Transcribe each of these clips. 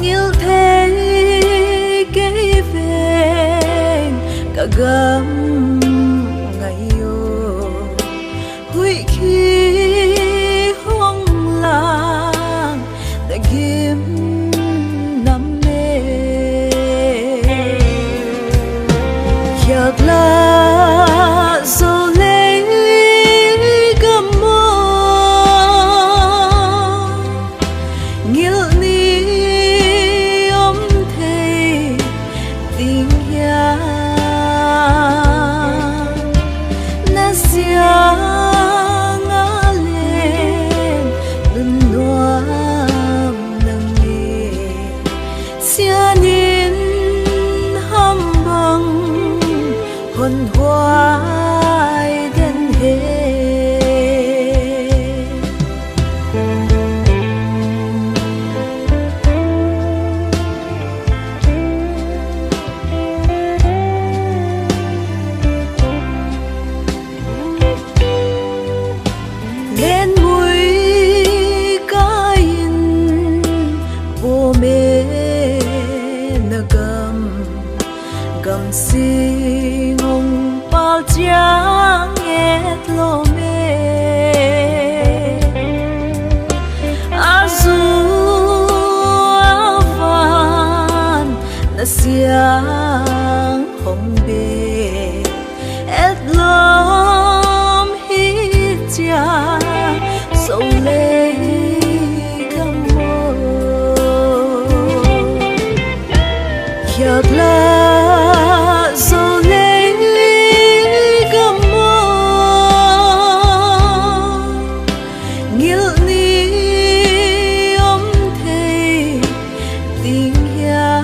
nghiêu thế kế về cả gấm ngày yêu hủy khi hong làng đã kiếm nắm mê giặc là dấu lấy gầm mơ nghiêu ni ôm thề tình ya na sia ngã lên đừng noam nang nghe sia nín hâm băng hồn hoài đến hết lên mũi cái in vô mê na gầm si ngông bao chiang et lo mê azu avan na siang hong bê et lom hi cha sâu lê cam mơ giặc là dấu lấy gầm mơ nghiêu ni ôm thề tình ya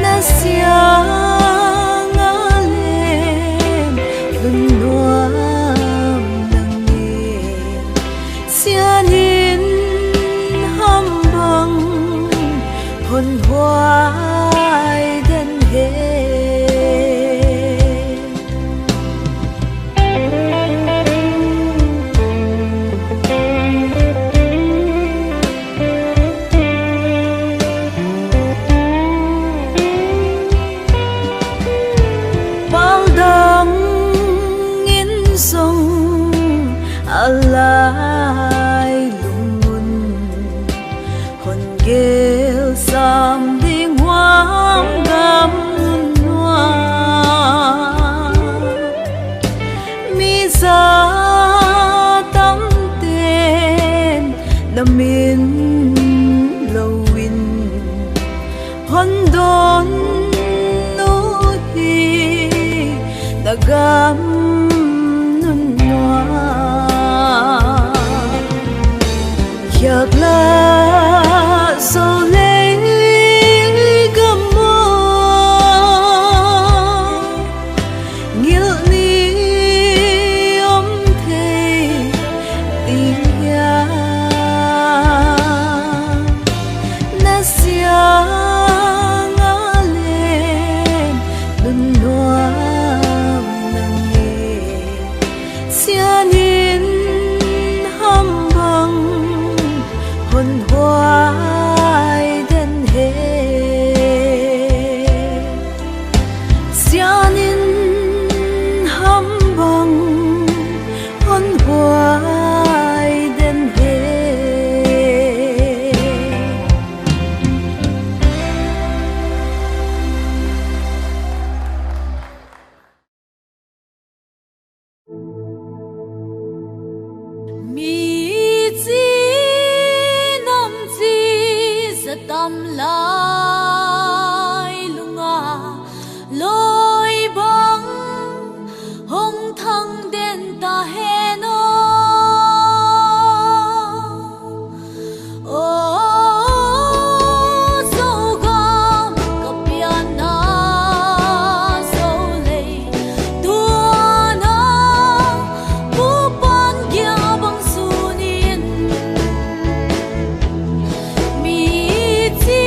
na sia ngã lên đừng noam nang nghe sia nín hâm băng hồn hoài đến hết bao đắng in sông alai lung ngun hồn ghêu sam đinh hoang gam noa mi ra tâm tên na min lâu in hôn đốn nô hi na gam nun noa giặc là dấu lấy gầm mơ nghiêu ni ôm thề tình ya na sia ngã lên đừng noam nang nghe sia nín hâm băng hồn hoài đến hết sia nín hâm băng hồn hoài đến hết mi chi nam chi za tam lai lunga loi bang hong thang den ta he no o so gam kapiana so lei tua na pu pan gya bang sunin mi chi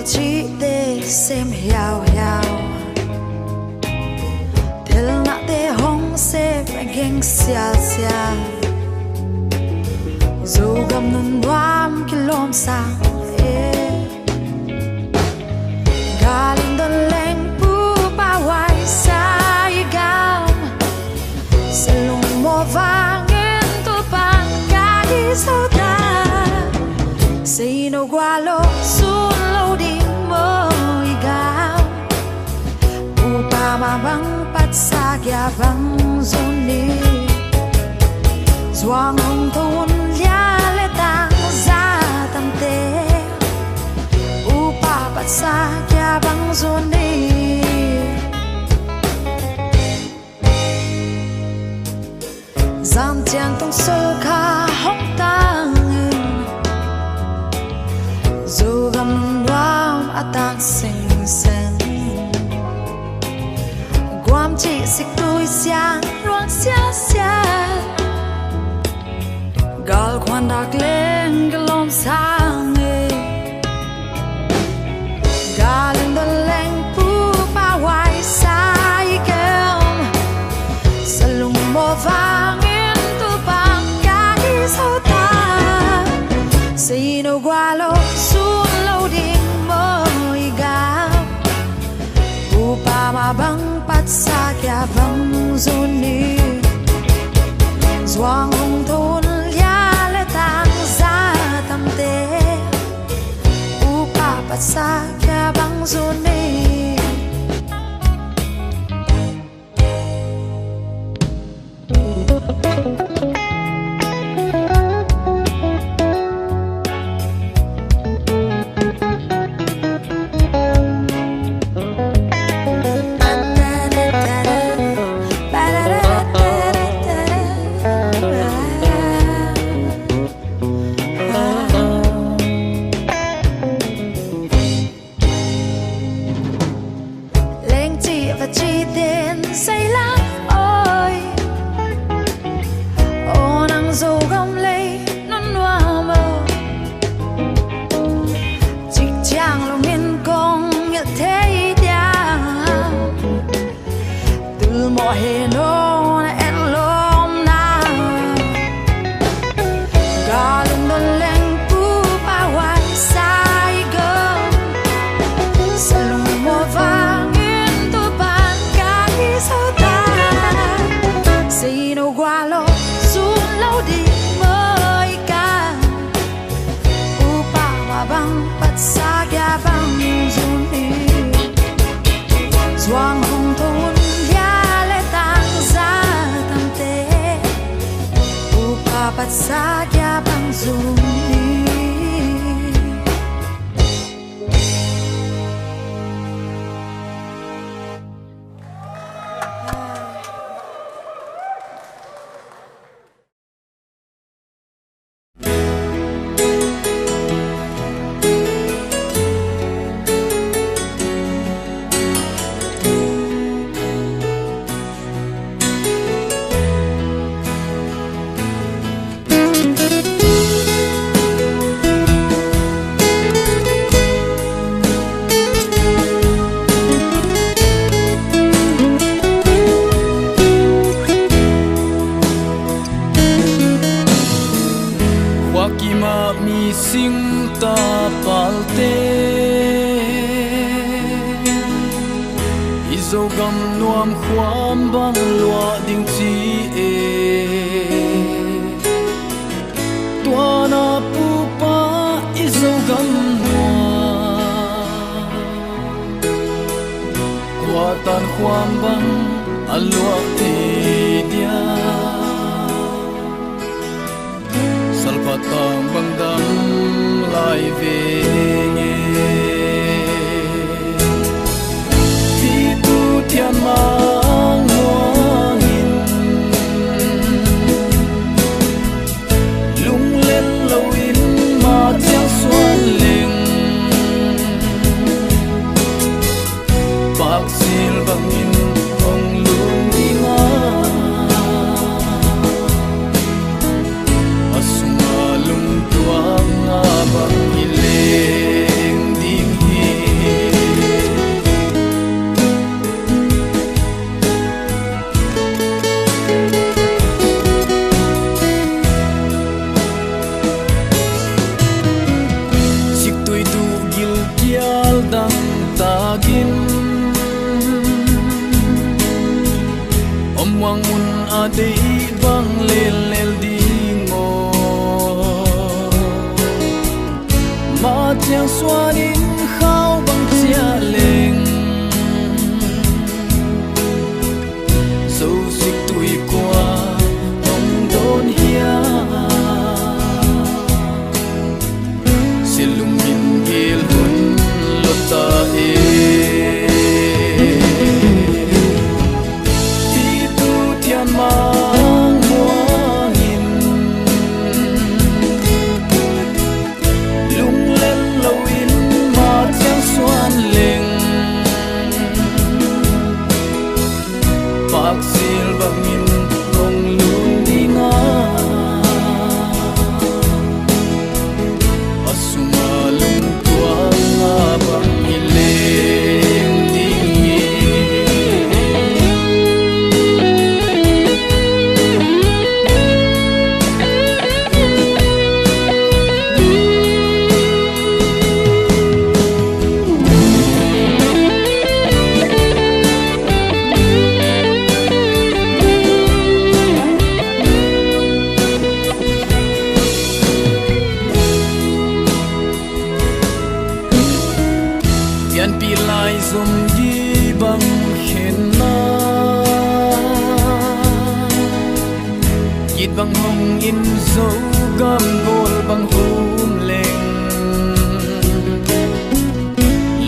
chỉ để xem hiao hiao tel na te hong se geng sia sia dù gầm nun đoam kilom sang galing don leng pu pa wai sai gam selung mo vangin tu pang kaki sauta say no gualo sun lo ding mo igam upa mabang pat sa kya bang zoni Doang hong thôn lia lệ tang ra tâm tế upa bắt xa kia băng rôn đi giam chàng tông sâu kha hốc tang dù gầm đoam a tang sinh sen guam chỉ xích đôi xiang loang xia xia gal quan dak lên galom sang galen the leng pu pa wai sai kem salung mo vangin tu pang kai sao ta say no gualo sun lo ding mo iga upa ma bang pat sa kya bang zuni Doang hong thôn upa pat sa kya bang zuni chỉ đến say lắm ôi ô nắng dâu gom lấy non hoa mơ chích chàng lòng yên công như thế đa từ mọi hệ nô em lom na ga lên đơn lên pu pa wai sai gơ salung mo vang say no gualo sun lo di mới ca upa ma bang pat sa kya bang zun đi doang hong thôn lia lệ tang ra tâm tế upa pat sa kya bang zun đi Kima mi sing ta palte izo gam nuam khwam bang lua ding chi e tua na pu pa izo gam nuam kwa tan khwam bang alua ti dia salpatang bandang lai ve nge ti tu tian mang ngoangin lung lên lâu in ma chiang xuan ling bak sil bangin ong lung đi nga lung tuang bang ile đi băng lên lên đi ngô mà tiếng xoa đến khao bằng chia lên dấu xích tuổi qua ông đón hia xin lung nhìn ghiền hun lột ta mang hoa nghìn lung lên lâu in mà tiếng xoan lên bạc sil và nghìn không luôn đi ngã asuma lung tua ngã bằng lên đi pi lai zum di bang khen na kit bang hong in zo gam gol bang hum leng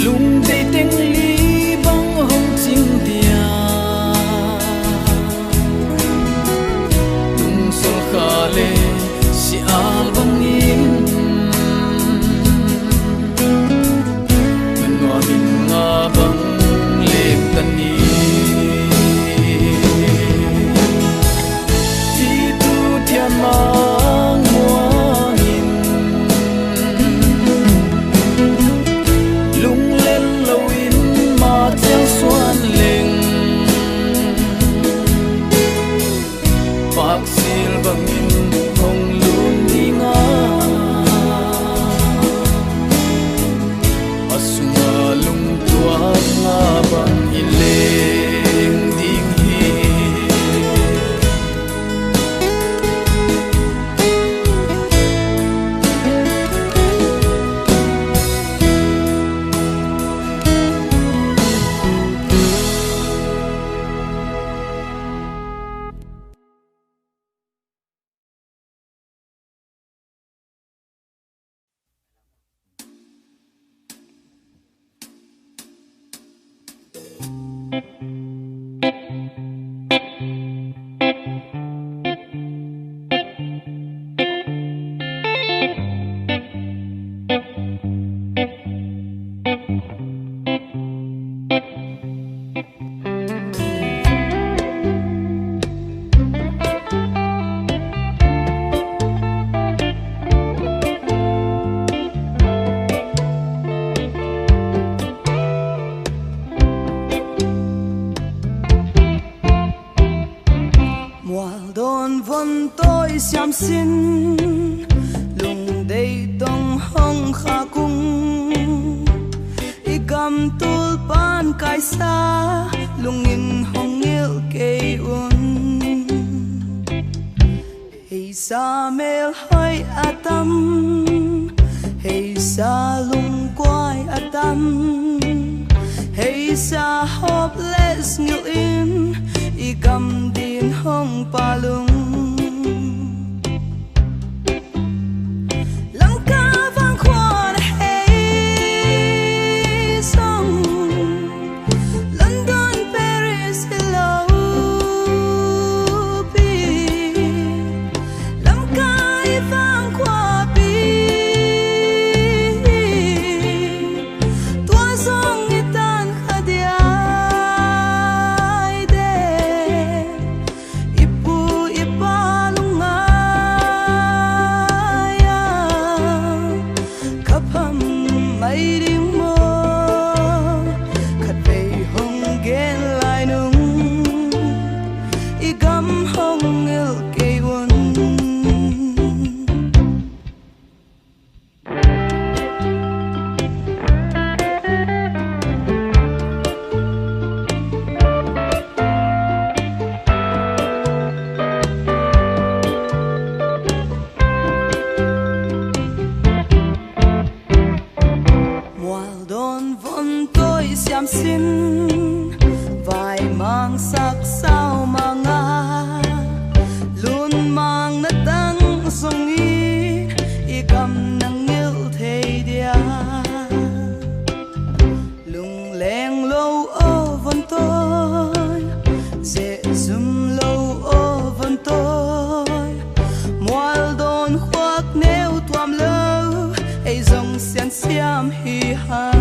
lung te teng li bang hong ching dia lung sol khale si al bang in bang lep tani ti tu thian mang mua nghìn lung lên lâu in mà tiếng xoan lên bạc sil bằng in không luôn đi ngã asuma lung tua ngã bằng ileng ding hi xiam xin lung đầy tông hong kha cung i gam tul pan kai sa lung in hong ngil kei un hey sa mel hoi atam hey sa lung quai atam hey sa hopeless ngil in i gam din hong palung hi ha